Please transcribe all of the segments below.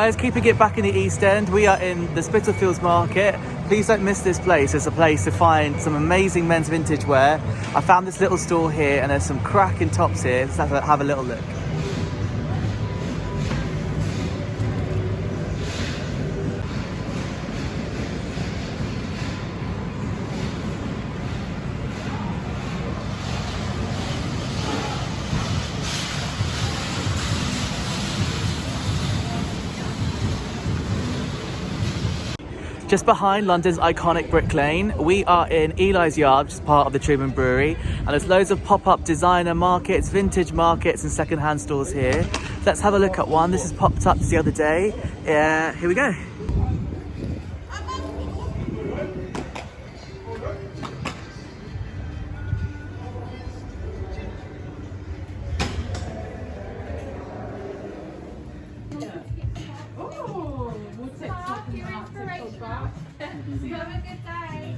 guys, keeping it back in the East End. We are in the Spitalfields Market. Please don't miss this place. It's a place to find some amazing men's vintage wear. I found this little store here and there's some cracking tops here. Let's have a little look. Just behind London's iconic Brick Lane, we are in Eli's Yard, which is part of the Truman Brewery, and there's loads of pop-up designer markets, vintage markets and second-hand stores here. Let's have a look at one. This has popped up the other day. Here we go. Have a good day.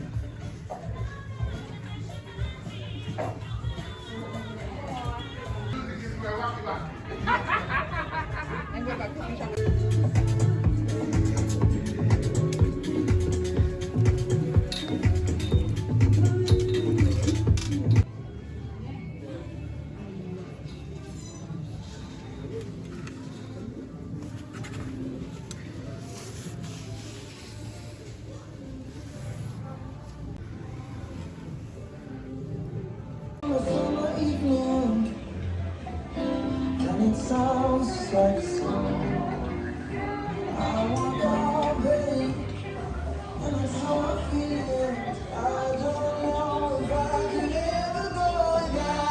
It sounds like a song. I want all day, and that's how I feel. I don't know if I can ever go down.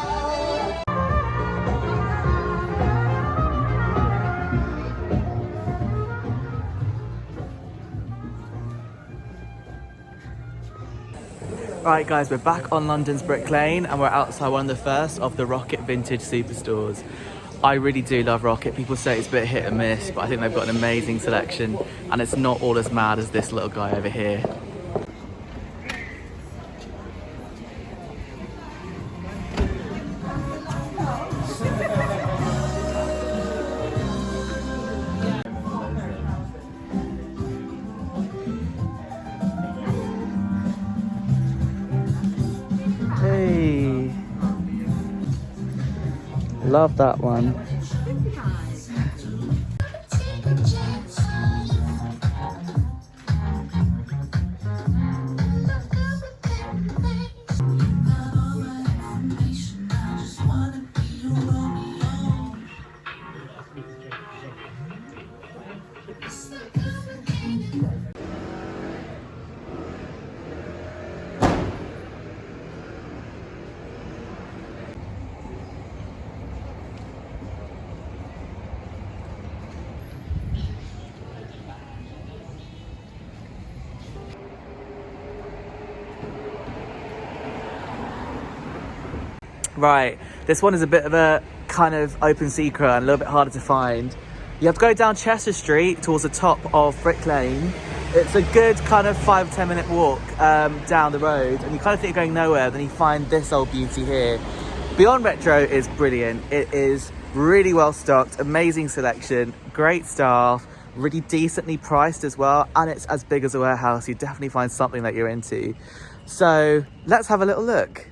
Right guys, we're back on London's Brick Lane and we're outside one of the first of the Rokit vintage superstores. I really do love Rokit. People say it's a bit hit and miss, but I think they've got an amazing selection and it's not all as mad as this little guy over here. Hey, love that one. Right, this one is a bit of a kind of open secret and a little bit harder to find. You have to go down Chester Street towards the top of Brick Lane. It's a good kind of 5-10 minute walk down the road and you kind of think you're going nowhere, then you find this old beauty here. Beyond Retro is brilliant. It is really well stocked, amazing selection, great staff, really decently priced as well, and it's as big as a warehouse. You definitely find something that you're into. So let's have a little look.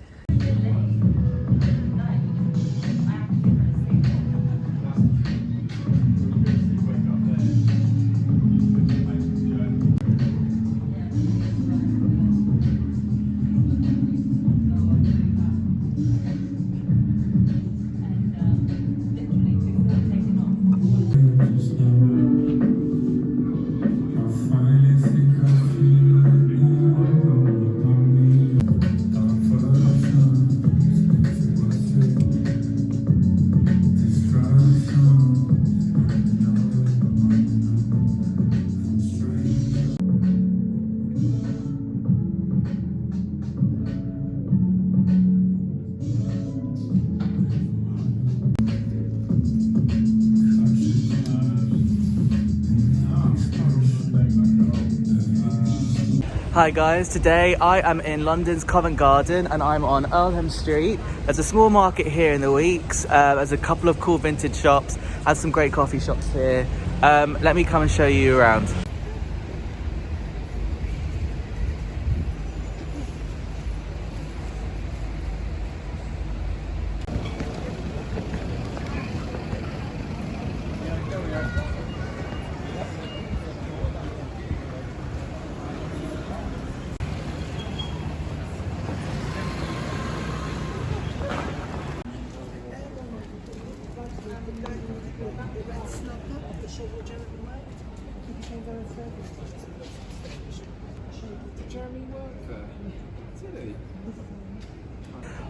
Hi guys, today I am in London's Covent Garden and I'm on Earlham Street. There's a small market here in the weeks. There's a couple of cool vintage shops and some great coffee shops here. Let me come and show you around.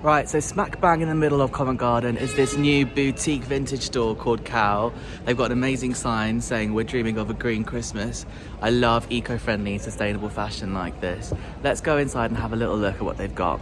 Right, so smack bang in the middle of Covent Garden is this new boutique vintage store called Cow. They've got an amazing sign saying we're dreaming of a green Christmas. I love eco-friendly, sustainable fashion like this. Let's go inside and have a little look at what they've got.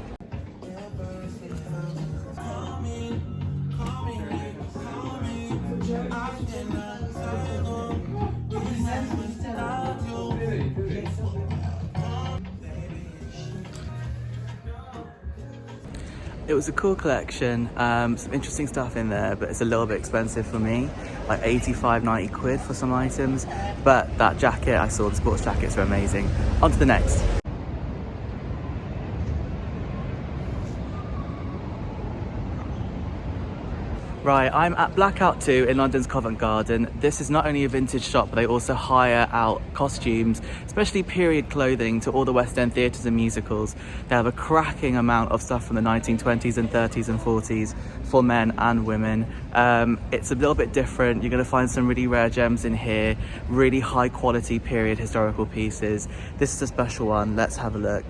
It was a cool collection, some interesting stuff in there, but it's a little bit expensive for me, like 85, 90 quid for some items. But that jacket, I saw the sports jackets are amazing. On to the next. Right, I'm at Blackout 2 in London's Covent Garden. This is not only a vintage shop, but they also hire out costumes, especially period clothing, to all the West End theatres and musicals. They have a cracking amount of stuff from the 1920s and 30s and 40s for men and women. It's a little bit different. You're going to find some really rare gems in here, really high quality period historical pieces. This is a special one. Let's have a look.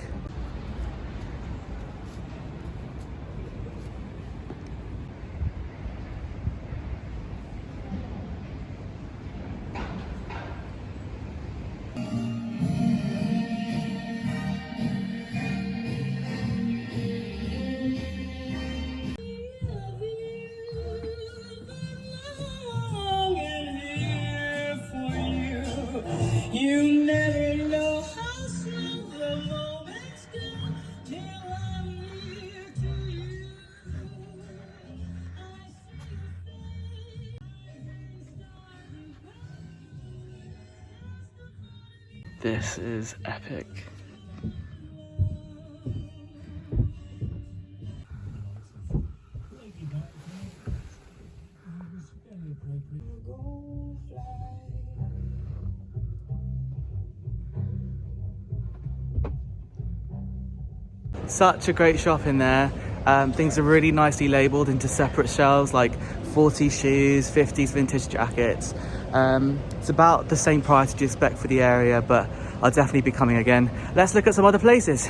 You never know how slow the moments go till I'm near to you. This is epic. Such a great shop in there. Things are really nicely labelled into separate shelves, like 40s shoes, 50s vintage jackets. It's about the same price you'd expect for the area, but I'll definitely be coming again. Let's look at some other places.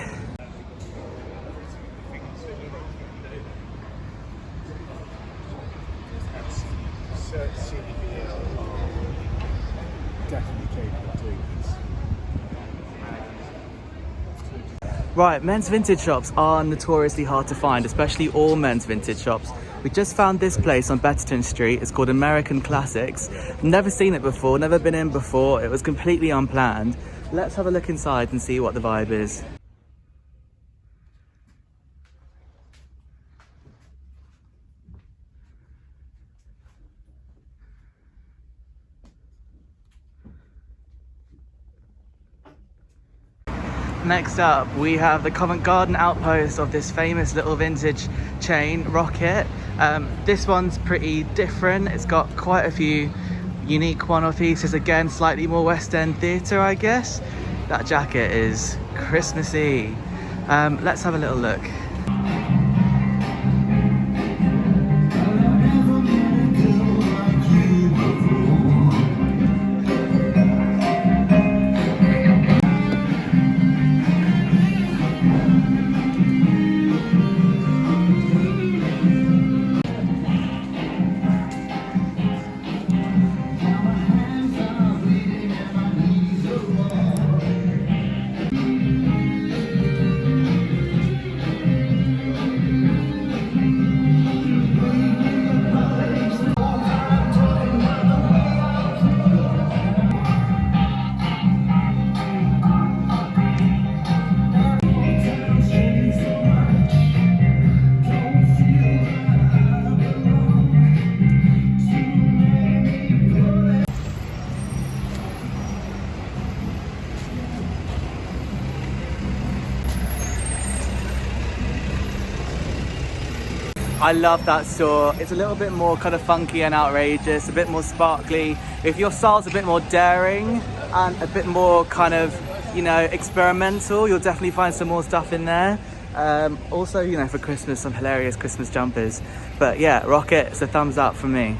Right, men's vintage shops are notoriously hard to find, especially all men's vintage shops. We just found this place on Betterton Street. It's called American Classics. Never seen it before, never been in before. It was completely unplanned. Let's have a look inside and see what the vibe is. Next up, we have the Covent Garden outpost of this famous little vintage chain, Rokit. This one's pretty different. It's got quite a few unique one-off pieces. Again, slightly more West End theatre, I guess. That jacket is Christmassy. Let's have a little look. I love that store. It's a little bit more kind of funky and outrageous, a bit more sparkly. If your style's a bit more daring and a bit more kind of, you know, experimental, you'll definitely find some more stuff in there. Also, you know, for Christmas, some hilarious Christmas jumpers. But yeah, Rokit, it's a thumbs up for me.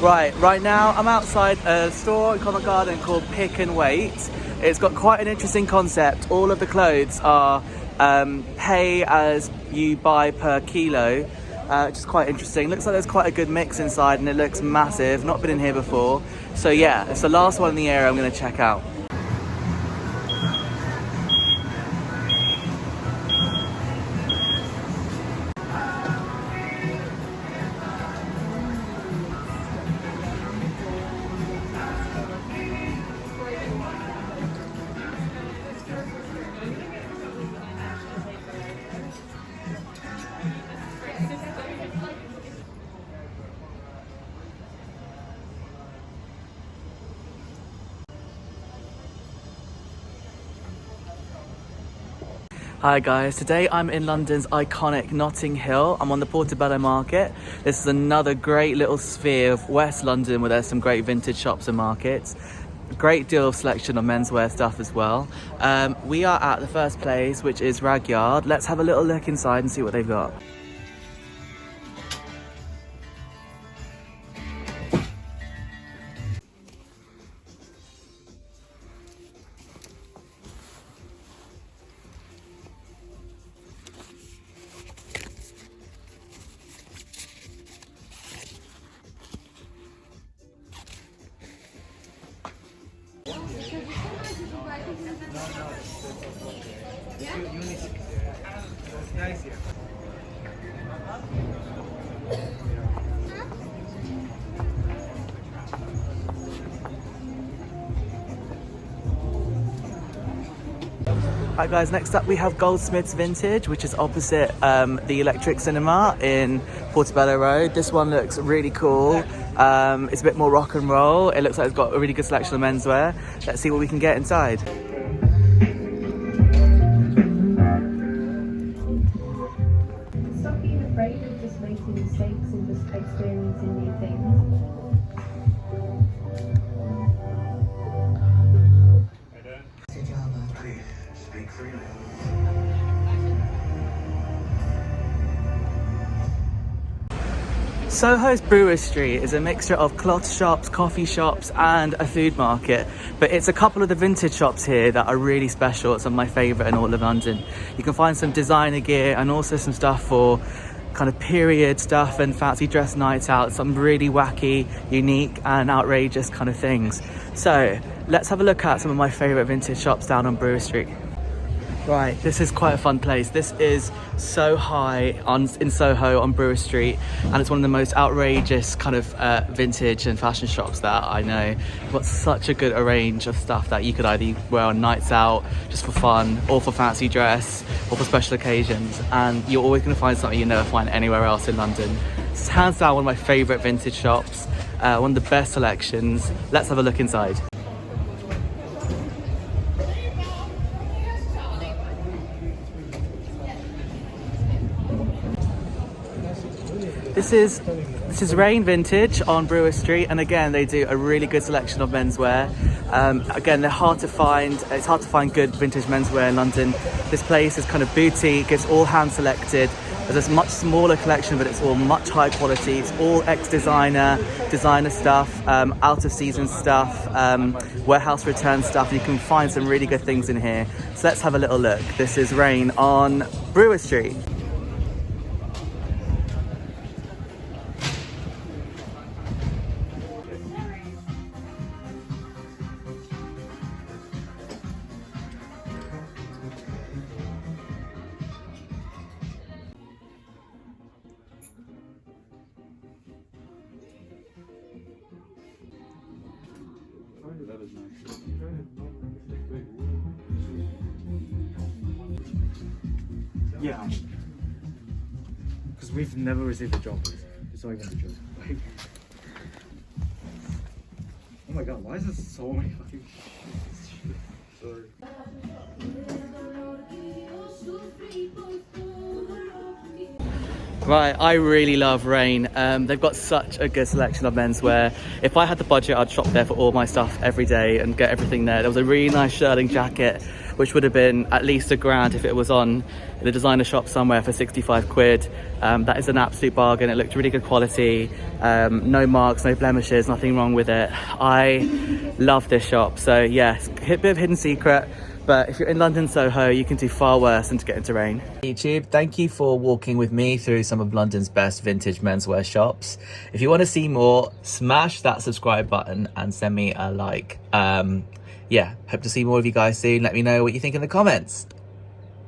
Right now I'm outside a store in Covent Garden called Picknweight. It's got quite an interesting concept. All of the clothes are pay as you buy per kilo, which is quite interesting. Looks like there's quite a good mix inside and it looks massive. Not been in here before. So yeah, it's the last one in the area I'm going to check out. Hi guys, today I'm in London's iconic Notting Hill. I'm on the Portobello Market. This is another great little sphere of West London where there's some great vintage shops and markets. A great deal of selection of menswear stuff as well. We are at the first place, which is Ragyard. Let's have a little look inside and see what they've got. Right guys, next up we have Goldsmith's Vintage, which is opposite the Electric Cinema in Portobello Road. This one looks really cool. It's a bit more rock and roll. It looks like it's got a really good selection of menswear. Let's see what we can get inside. Stop being afraid of just making mistakes and just experiencing new things. Soho's Brewer Street is a mixture of cloth shops, coffee shops and a food market, but it's a couple of the vintage shops here that are really special. Some of my favourite in all of London. You can find some designer gear and also some stuff for kind of period stuff and fancy dress nights out, some really wacky, unique and outrageous kind of things. So let's have a look at some of my favourite vintage shops down on Brewer Street. Right, this is quite a fun place. This is so high in Soho on Brewer Street, and it's one of the most outrageous kind of vintage and fashion shops that I know. You've got such a good range of stuff that you could either wear on nights out just for fun, or for fancy dress, or for special occasions, and you're always going to find something you never find anywhere else in London. It's hands down one of my favourite vintage shops, one of the best selections. Let's have a look inside. This is Rain Vintage on Brewer Street, and again they do a really good selection of menswear. Again, they're hard to find. It's hard to find good vintage menswear in London. This place is kind of boutique. It's all hand selected. There's a much smaller collection, but it's all much high quality. It's all ex-designer stuff, out of season stuff, warehouse return stuff. You can find some really good things in here. So let's have a little look. This is Rain on Brewer Street. Yeah, because we've never received a job. It's not even a job. Oh my god, why is there so many fucking shit? Sorry. Right, I really love Rain. They've got such a good selection of menswear. If I had the budget, I'd shop there for all my stuff every day and get everything there. There was a really nice shirting jacket, which would have been at least £1,000 if it was on the designer shop somewhere for 65 quid. That is an absolute bargain. It looked really good quality, no marks, no blemishes, nothing wrong with it. I love this shop. So yes, a bit of hidden secret. But if you're in London Soho, you can do far worse than to get into Rain. YouTube, thank you for walking with me through some of London's best vintage menswear shops. If you want to see more, smash that subscribe button and send me a like. Yeah, hope to see more of you guys soon. Let me know what you think in the comments.